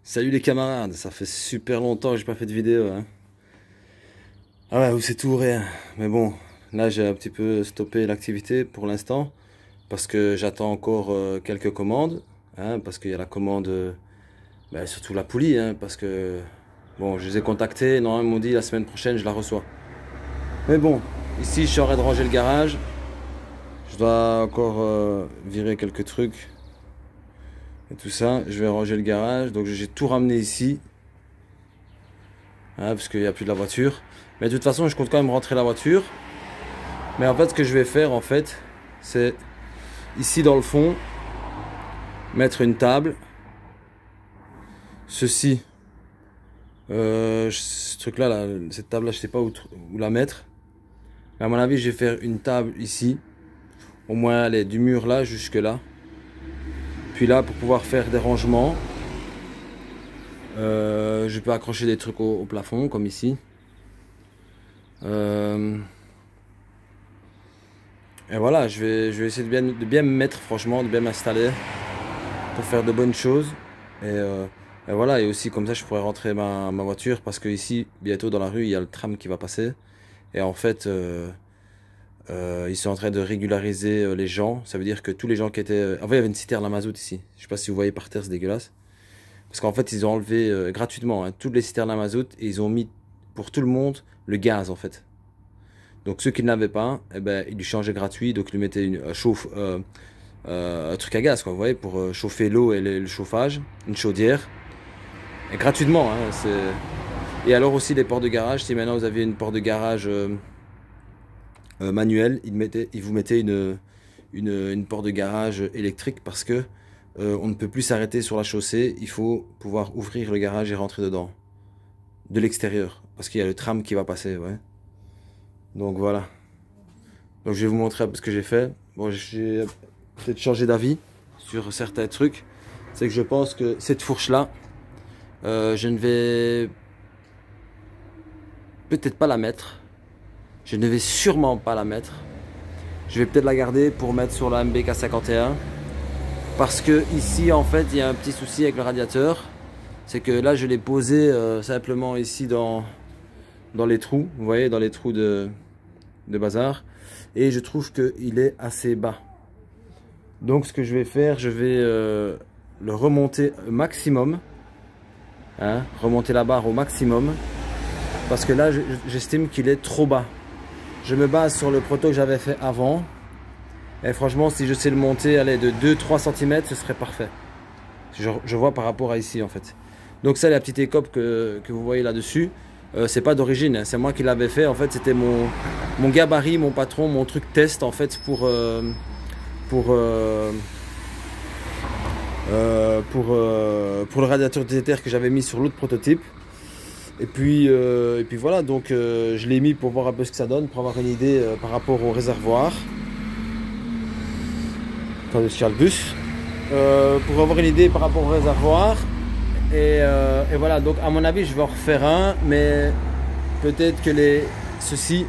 Salut les camarades, ça fait super longtemps que j'ai pas fait de vidéo, hein. Ah ouais, c'est tout ou rien. Mais bon, là j'ai un petit peu stoppé l'activité pour l'instant parce que j'attends encore quelques commandes, hein, parce qu'il y a la commande, surtout la poulie, hein, parce que bon, je les ai contactés, normalement ils m'ont dit la semaine prochaine je la reçois. Mais bon, ici je suis en train de ranger le garage, je dois encore virer quelques trucs et tout ça. Je vais ranger le garage, donc j'ai tout ramené ici. Hein, parce qu'il n'y a plus de la voiture. Mais de toute façon, je compte quand même rentrer la voiture. Mais en fait, ce que je vais faire, en fait, c'est ici dans le fond, mettre une table. Ceci, ce truc-là, là, cette table-là, je sais pas où la mettre. Mais à mon avis, je vais faire une table ici. Au moins, aller du mur là jusque là. Puis là, pour pouvoir faire des rangements, je peux accrocher des trucs au plafond, comme ici. Et voilà, je vais essayer de bien me mettre, franchement, de bien m'installer pour faire de bonnes choses. Et voilà, et aussi comme ça, je pourrais rentrer ma voiture parce que ici, bientôt dans la rue, il y a le tram qui va passer. Et en fait, ils sont en train de régulariser les gens. Ça veut dire que tous les gens qui étaient... En fait, il y avait une citerne à mazout ici. Je sais pas si vous voyez par terre, c'est dégueulasse. Parce qu'en fait, ils ont enlevé gratuitement, hein, toutes les citernes à mazout et ils ont mis pour tout le monde le gaz, en fait. Donc ceux qui ne l'avaient pas, eh ben, ils lui changeaient gratuit, donc ils lui mettaient un truc à gaz, quoi, vous voyez, pour chauffer l'eau et le chauffage, une chaudière, et gratuitement, hein, et alors aussi les portes de garage, si maintenant vous aviez une porte de garage manuelle, ils vous mettaient une porte de garage électrique parce que on ne peut plus s'arrêter sur la chaussée, il faut pouvoir ouvrir le garage et rentrer dedans, de l'extérieur, parce qu'il y a le tram qui va passer, ouais. Donc voilà. Donc je vais vous montrer un peu ce que j'ai fait. Bon, j'ai peut-être changé d'avis sur certains trucs. C'est que je pense que cette fourche-là, je ne vais peut-être pas la mettre. Je ne vais sûrement pas la mettre. Je vais peut-être la garder pour mettre sur la MBK 51. Parce que ici, en fait, il y a un petit souci avec le radiateur. C'est que là, je l'ai posé simplement ici dans les trous. Vous voyez, dans les trous de bazar, et je trouve qu'il est assez bas. Donc ce que je vais faire, je vais le remonter au maximum, hein, remonter la barre au maximum, parce que là j'estime qu'il est trop bas. Je me base sur le proto que j'avais fait avant, et franchement si je sais le monter, allez, de 2-3 cm, ce serait parfait. Je vois par rapport à ici, en fait. Donc ça, la petite écope que vous voyez là dessus, c'est pas d'origine, hein, c'est moi qui l'avais fait. En fait, c'était mon gabarit, mon patron, mon truc test, en fait, pour le radiateur déséther que j'avais mis sur l'autre prototype. Et puis voilà, donc je l'ai mis pour voir un peu ce que ça donne, pour avoir une idée par rapport au réservoir. Attendez, je tiens le bus. Pour avoir une idée par rapport au réservoir. Et voilà, donc à mon avis je vais en refaire un, mais peut-être que ceux-ci,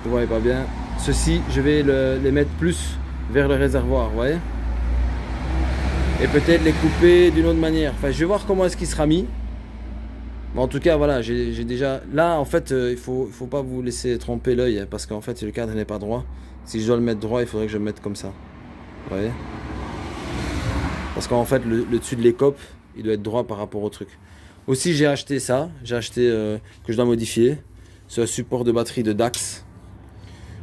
vous voyez pas bien, ceux-ci je vais les mettre plus vers le réservoir, vous voyez, et peut-être les couper d'une autre manière. Enfin, je vais voir comment est-ce qu'il sera mis. Mais en tout cas, voilà, j'ai déjà là, en fait, il faut pas vous laisser tromper l'œil, hein, parce qu'en fait si le cadre n'est pas droit, si je dois le mettre droit, il faudrait que je le mette comme ça, vous voyez. Parce qu'en fait, le dessus de l'écope, il doit être droit par rapport au truc. Aussi, j'ai acheté ça. J'ai acheté que je dois modifier. C'est un support de batterie de Dax.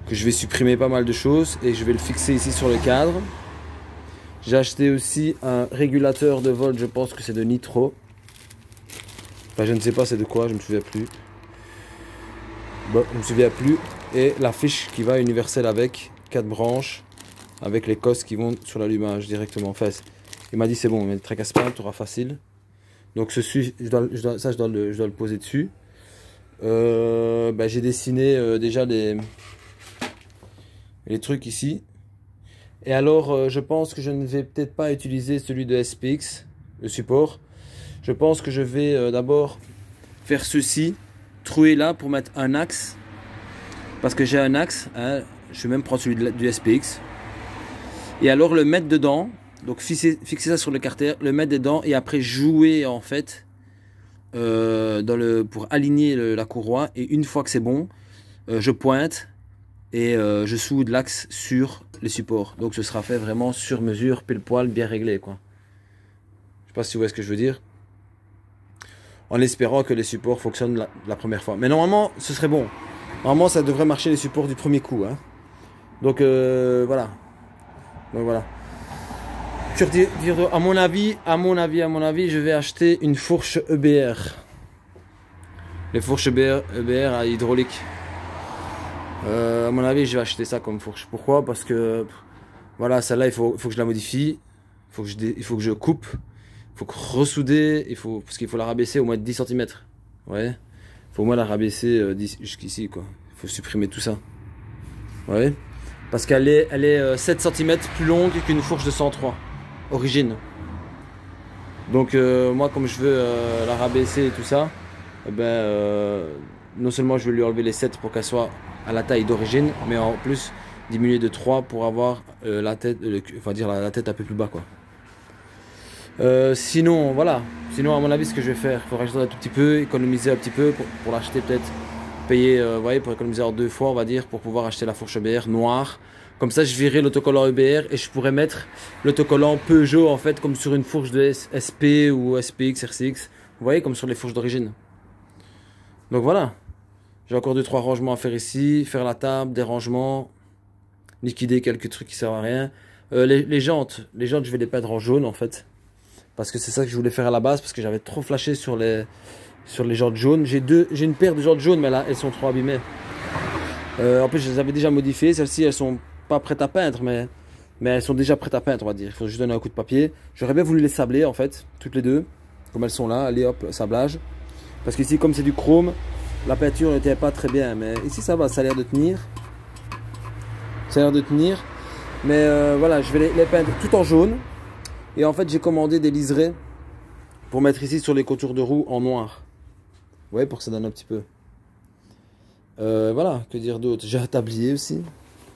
Que je vais supprimer pas mal de choses. Et je vais le fixer ici sur le cadre. J'ai acheté aussi un régulateur de vol. Je pense que c'est de Nitro. Enfin, je ne sais pas c'est de quoi. Je ne me souviens plus. Bon, je ne me souviens plus. Et la fiche qui va universelle avec. 4 branches. Avec les cosses qui vont sur l'allumage directement. Enfin, il m'a dit c'est bon, mais ne tracasse pas, tu auras facile. Donc ceci, je dois le poser dessus. J'ai dessiné déjà les trucs ici. Et alors je pense que je ne vais peut-être pas utiliser celui de SPX, le support. Je pense que je vais d'abord faire ceci, trouer là pour mettre un axe. Parce que j'ai un axe, hein, je vais même prendre celui du SPX. Et alors le mettre dedans. Donc fixer ça sur le carter, le mettre dedans et après jouer en fait pour aligner la courroie. Et une fois que c'est bon, je pointe et je soude l'axe sur les supports. Donc ce sera fait vraiment sur mesure, pile poil, bien réglé quoi. Je sais pas si vous voyez ce que je veux dire. En espérant que les supports fonctionnent la première fois. Mais normalement, ce serait bon. Normalement, ça devrait marcher les supports du premier coup. Hein. Donc voilà. Donc voilà. À mon avis, je vais acheter une fourche EBR. Les fourches EBR à hydraulique. À mon avis, je vais acheter ça comme fourche. Pourquoi? Parce que voilà, celle-là, il faut que je la modifie. Il faut que je coupe. Il faut ressouder. Parce qu'il faut la rabaisser au moins de 10 cm. Ouais. Il faut au moins la rabaisser jusqu'ici, quoi. Il faut supprimer tout ça. Ouais. Parce qu'elle est 7 cm plus longue qu'une fourche de 103. Origine. Donc moi, comme je veux la rabaisser et tout ça, eh ben, non seulement je vais lui enlever les 7 pour qu'elle soit à la taille d'origine, mais en plus diminuer de 3 pour avoir la tête, la tête un peu plus bas quoi. Sinon voilà, sinon à mon avis ce que je vais faire, il faudra rajouter un tout petit peu, économiser un petit peu pour l'acheter peut-être, payer, vous voyez, pour économiser en 2 fois on va dire, pour pouvoir acheter la fourche EBR noire. Comme ça je virerai l'autocollant EBR et je pourrais mettre l'autocollant Peugeot en fait comme sur une fourche de SP ou SPX, RCX, vous voyez, comme sur les fourches d'origine. Donc voilà, j'ai encore 2-3 rangements à faire ici, faire la table, des rangements, liquider quelques trucs qui servent à rien. Les jantes, je vais les peindre en jaune en fait. Parce que c'est ça que je voulais faire à la base, parce que j'avais trop flashé sur les jantes jaunes. J'ai une paire de jantes jaunes, mais là elles sont trop abîmées. En plus je les avais déjà modifiées, celles-ci elles sont pas prêtes à peindre, mais elles sont déjà prêtes à peindre on va dire. Il faut juste donner un coup de papier. J'aurais bien voulu les sabler en fait, toutes les deux, comme elles sont là, allez hop, sablage. Parce qu'ici comme c'est du chrome, la peinture n'était pas très bien, mais ici ça va, ça a l'air de tenir. Ça a l'air de tenir. Mais voilà, je vais les peindre tout en jaune. Et en fait j'ai commandé des liserés pour mettre ici sur les contours de roue en noir. Vous voyez, pour que ça donne un petit peu. Voilà, que dire d'autre. J'ai un tablier aussi.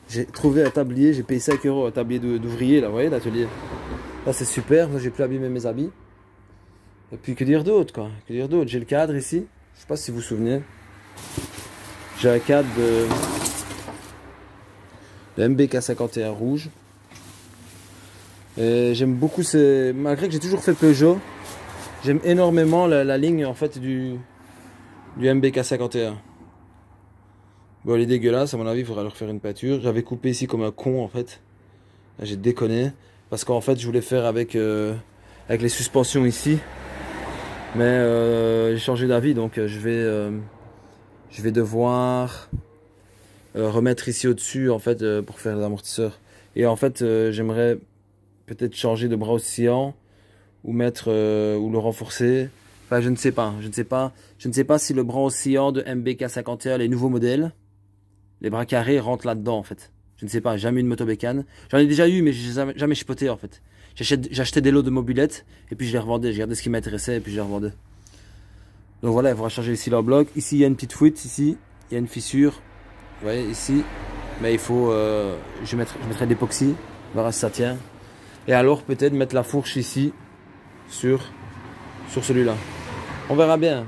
J'ai trouvé un tablier, j'ai payé 5 € un tablier d'ouvrier là, vous voyez l'atelier. Là c'est super, j'ai pu abîmer mes habits. Et puis que dire d'autre quoi, que dire d'autre. J'ai le cadre ici, je sais pas si vous vous souvenez. J'ai un cadre de MBK51 rouge. Et j'aime beaucoup malgré que j'ai toujours fait Peugeot, j'aime énormément la ligne en fait du MBK51. Bon, elle est dégueulasse, à mon avis il faudra leur faire une peinture. J'avais coupé ici comme un con en fait. J'ai déconné. Parce qu'en fait je voulais faire avec les suspensions ici. Mais j'ai changé d'avis, donc je vais devoir remettre ici au-dessus en fait pour faire les amortisseurs. Et en fait j'aimerais peut-être changer de bras oscillant ou mettre ou le renforcer. Enfin je ne sais pas si le bras oscillant de MBK51, les nouveaux modèles, les bras carrés rentrent là-dedans en fait. Je ne sais pas, jamais eu une motobécane. J'en ai déjà eu mais j'ai jamais chipoté en fait. J'achetais des lots de mobylettes et puis je les revendais. Je regardais ce qui m'intéressait et puis je les revendais. Donc voilà, il faudra changer ici leur bloc. Ici il y a une petite fuite, ici il y a une fissure. Vous voyez ici. Mais il faut, je mettrai de l'époxy, on verra si ça tient. Et alors peut-être mettre la fourche ici sur celui-là. On verra bien.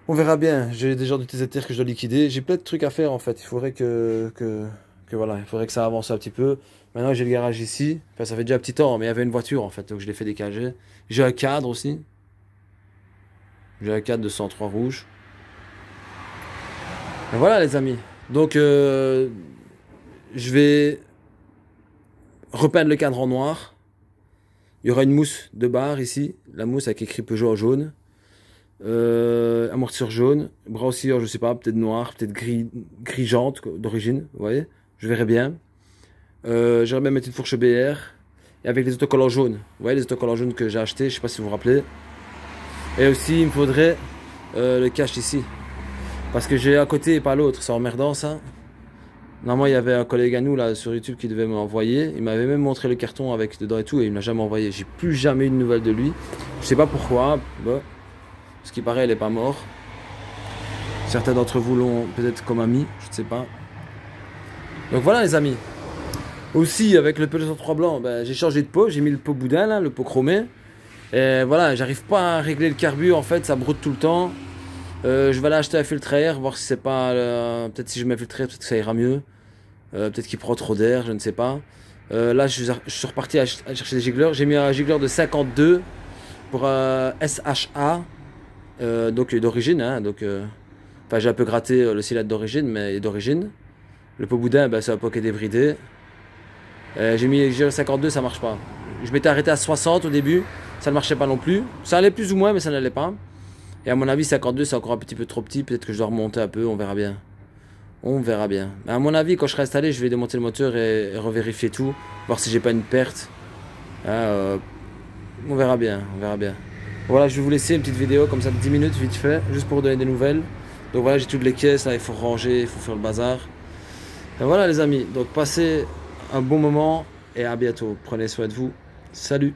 On verra bien. J'ai des genres d'utilisateurs que je dois liquider. J'ai plein de trucs à faire en fait. Il faudrait que voilà, il faudrait que ça avance un petit peu. Maintenant j'ai le garage ici. Enfin ça fait déjà un petit temps, mais il y avait une voiture en fait, donc je l'ai fait décaler. J'ai un cadre aussi. J'ai un cadre de 103 rouge. Et voilà les amis. Donc je vais repeindre le cadre en noir. Il y aura une mousse de barre ici. La mousse avec écrit Peugeot en jaune. Amortisseur jaune. Bras oscillant, je sais pas, peut-être noir, peut-être gris jante d'origine. Vous voyez, je verrai bien. J'aimerais bien mettre une fourche BR. Et avec les autocollants jaunes. Vous voyez les autocollants jaunes que j'ai achetés, je sais pas si vous vous rappelez. Et aussi il me faudrait le cache ici. Parce que j'ai un côté et pas l'autre, c'est emmerdant ça. Normalement il y avait un collègue à nous là sur YouTube qui devait m'envoyer. Il m'avait même montré le carton avec dedans et tout et il ne m'a jamais envoyé. J'ai plus jamais eu de nouvelles de lui. Je sais pas pourquoi. Bon. Ce qui paraît, il n'est pas mort. Certains d'entre vous l'ont peut-être comme ami, je ne sais pas. Donc voilà les amis. Aussi, avec le Peugeot 103 blanc, ben, j'ai changé de pot, j'ai mis le pot boudin, là, le pot chromé. Et voilà, j'arrive pas à régler le carbu, en fait, ça broute tout le temps. Je vais aller acheter un filtre à air, voir si c'est pas... peut-être si je mets un filtre à air, peut-être que ça ira mieux. Peut-être qu'il prend trop d'air, je ne sais pas. Là, je suis reparti à chercher des gigglers. J'ai mis un giggler de 52 pour SHA, donc d'origine. Hein, donc, enfin, j'ai un peu gratté le cylindre d'origine, mais il est d'origine. Le pot boudin, ben, c'est un pot qui est débridé. J'ai mis le giggler 52, ça marche pas. Je m'étais arrêté à 60 au début, ça ne marchait pas non plus. Ça allait plus ou moins, mais ça n'allait pas. Et à mon avis, 52, c'est encore un petit peu trop petit. Peut-être que je dois remonter un peu, on verra bien. On verra bien. Mais à mon avis, quand je serai installé, je vais démonter le moteur et revérifier tout. Voir si j'ai pas une perte. On verra bien, on verra bien. Voilà, je vais vous laisser une petite vidéo comme ça de 10 minutes vite fait, juste pour vous donner des nouvelles. Donc voilà, j'ai toutes les caisses, là, il faut ranger, il faut faire le bazar. Et voilà les amis, donc passez un bon moment et à bientôt. Prenez soin de vous. Salut!